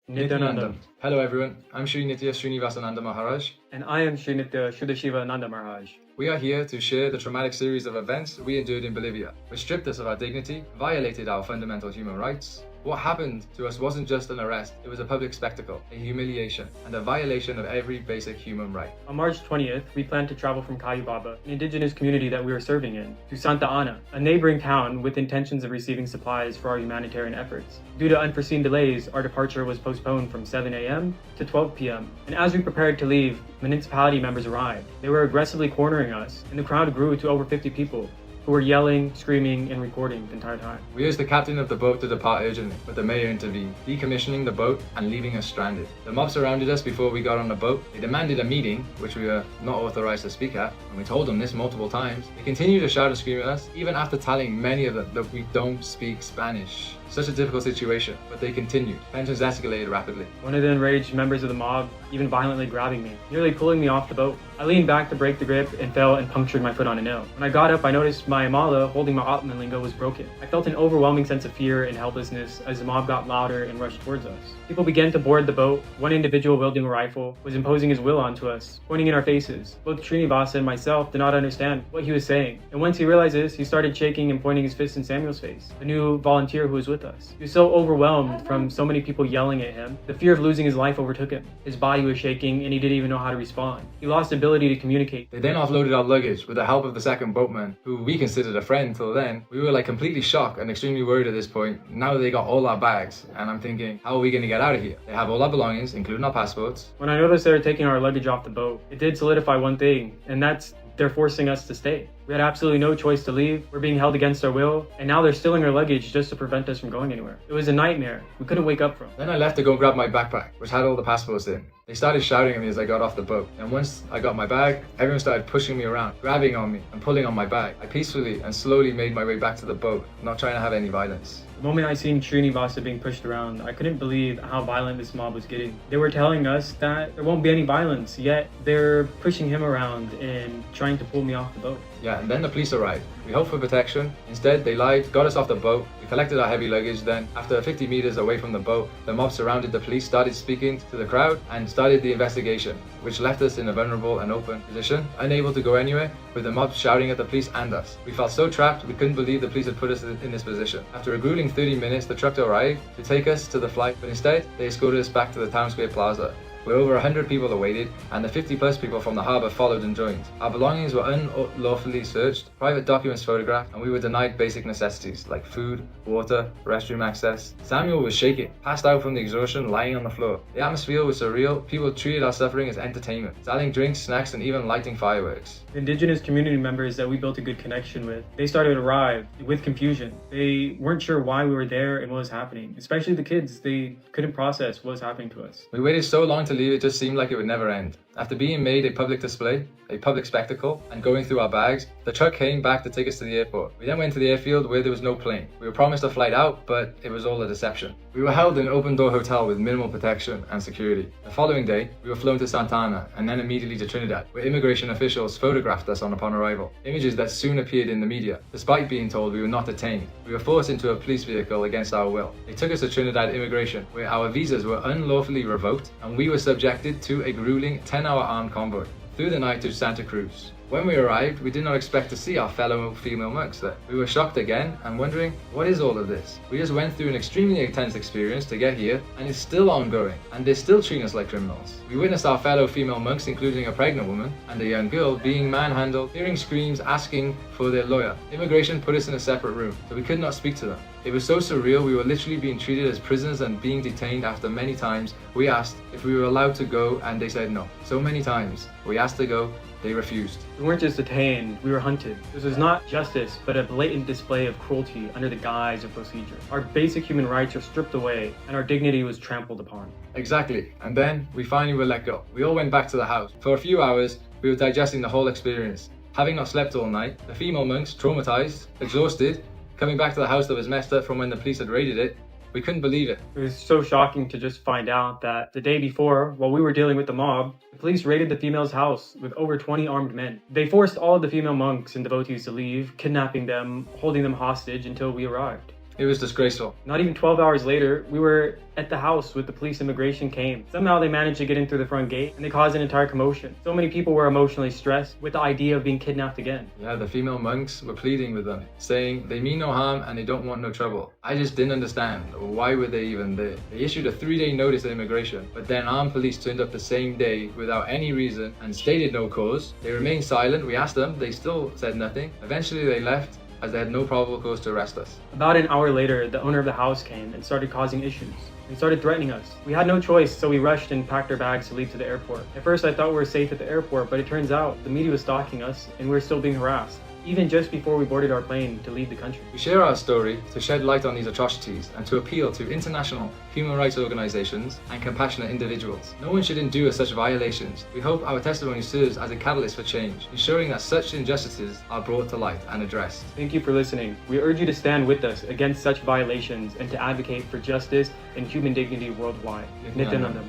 Nityanandam. Hello everyone, I'm Shri Nitya Srinivasananda Maharaj. And I am Shri Nitya Shuddhashiva Nanda Maharaj. We are here to share the traumatic series of events we endured in Bolivia, which stripped us of our dignity, violated our fundamental human rights. What happened to us wasn't just an arrest, it was a public spectacle, a humiliation, and a violation of every basic human right. On March 20th, we planned to travel from Cayubaba, an indigenous community that we were serving in, to Santa Ana, a neighboring town with intentions of receiving supplies for our humanitarian efforts. Due to unforeseen delays, our departure was postponed from 7 a.m. to 12 p.m. And as we prepared to leave, municipality members arrived. They were aggressively cornering us, and the crowd grew to over 50 people, who were yelling, screaming, and recording the entire time. We urged the captain of the boat to depart urgently, but the mayor intervened, decommissioning the boat and leaving us stranded. The mob surrounded us before we got on the boat. They demanded a meeting, which we were not authorized to speak at, and we told them this multiple times. They continued to shout and scream at us, even after telling many of them that we don't speak Spanish. Such a difficult situation, but they continued. Tensions escalated rapidly. One of the enraged members of the mob even violently grabbing me, nearly pulling me off the boat. I leaned back to break the grip and fell and punctured my foot on a nail. When I got up, I noticed my mala holding my Atmalingo was broken. I felt an overwhelming sense of fear and helplessness as the mob got louder and rushed towards us. People began to board the boat. One individual wielding a rifle was imposing his will onto us, pointing in our faces. Both Srinivasa and myself did not understand what he was saying. And once he realized this, he started shaking and pointing his fist in Samuel's face, the new volunteer who was with us. He was so overwhelmed from so many people yelling at him. The fear of losing his life overtook him. His body was shaking and he didn't even know how to respond. He lost the ability to communicate. They then offloaded our luggage with the help of the second boatman, who we considered a friend till then. We were completely shocked and extremely worried at this point. Now they got all our bags, and I'm thinking, how are we going to get out of here? They have all our belongings, including our passports. When I noticed they were taking our luggage off the boat, it did solidify one thing, and that's they're forcing us to stay. We had absolutely no choice to leave. We're being held against our will, and now they're stealing our luggage just to prevent us from going anywhere. It was a nightmare we couldn't wake up from. Then I left to go grab my backpack, which had all the passports in. They started shouting at me as I got off the boat, and once I got my bag, everyone started pushing me around, grabbing on me and pulling on my bag. I peacefully and slowly made my way back to the boat, not trying to have any violence. The moment I seen Srinivasa being pushed around, I couldn't believe how violent this mob was getting. They were telling us that there won't be any violence, yet they're pushing him around and trying to pull me off the boat. Yeah, and then the police arrived. We hoped for protection. Instead, they lied, got us off the boat. We collected our heavy luggage. Then, after 50 meters away from the boat, the mob surrounded the police, started speaking to the crowd, and started the investigation, which left us in a vulnerable and open position, unable to go anywhere, with the mob shouting at the police and us. We felt so trapped, we couldn't believe the police had put us in this position. After a grueling 30 minutes, the truck arrived to take us to the flight, but instead, they escorted us back to the town square plaza, where over 100 people awaited, and the 50 plus people from the harbour followed and joined. Our belongings were unlawfully searched, private documents photographed, and we were denied basic necessities like food, water, restroom access. Samuel was shaking, passed out from the exhaustion, lying on the floor. The atmosphere was surreal. People treated our suffering as entertainment, selling drinks, snacks, and even lighting fireworks. The indigenous community members that we built a good connection with, they started to arrive with confusion. They weren't sure why we were there and what was happening. Especially the kids, they couldn't process what was happening to us. We waited so long to leave, it just seemed like it would never end. After being made a public display, a public spectacle, and going through our bags, the truck came back to take us to the airport. We then went to the airfield where there was no plane. We were promised a flight out, but it was all a deception. We were held in an open-door hotel with minimal protection and security. The following day, we were flown to Santa Ana and then immediately to Trinidad, where immigration officials photographed us upon arrival. Images that soon appeared in the media. Despite being told we were not detained, we were forced into a police vehicle against our will. They took us to Trinidad immigration, where our visas were unlawfully revoked, and we were subjected to a grueling 10-hour armed convoy through the night to Santa Cruz. When we arrived, we did not expect to see our fellow female monks there. We were shocked again and wondering, what is all of this? We just went through an extremely intense experience to get here, and it's still ongoing, and they're still treating us like criminals. We witnessed our fellow female monks, including a pregnant woman and a young girl, being manhandled, hearing screams asking for their lawyer. Immigration put us in a separate room, so we could not speak to them. It was so surreal. We were literally being treated as prisoners and being detained. After many times we asked if we were allowed to go, and they said no. So many times we asked to go, they refused. We weren't just detained, we were hunted. This was not justice, but a blatant display of cruelty under the guise of procedure. Our basic human rights were stripped away, and our dignity was trampled upon. Exactly. And then we finally were let go. We all went back to the house. For a few hours, we were digesting the whole experience. Having not slept all night, the female monks, traumatized, exhausted, coming back to the house that was messed up from when the police had raided it, We couldn't believe it. It was so shocking to just find out that the day before, while we were dealing with the mob, the police raided the female's house with over 20 armed men. They forced all of the female monks and devotees to leave, kidnapping them, holding them hostage until we arrived. It was disgraceful. Not even 12 hours later, we were at the house with the police. Immigration came. Somehow they managed to get in through the front gate and they caused an entire commotion. So many people were emotionally stressed with the idea of being kidnapped again. Yeah, the female monks were pleading with them, saying they mean no harm and they don't want no trouble. I just didn't understand. Why were they even there? They issued a 3-day notice of immigration, but then armed police turned up the same day without any reason and stated no cause. They remained silent. We asked them, they still said nothing. Eventually they left as they had no probable cause to arrest us. About an hour later, the owner of the house came and started causing issues and started threatening us. We had no choice, so we rushed and packed our bags to leave to the airport. At first I thought we were safe at the airport, but it turns out the media was stalking us and we were still being harassed, even just before we boarded our plane to leave the country. We share our story to shed light on these atrocities and to appeal to international human rights organizations and compassionate individuals. No one should endure such violations. We hope our testimony serves as a catalyst for change, ensuring that such injustices are brought to light and addressed. Thank you for listening. We urge you to stand with us against such violations and to advocate for justice and human dignity worldwide. Nityanandam.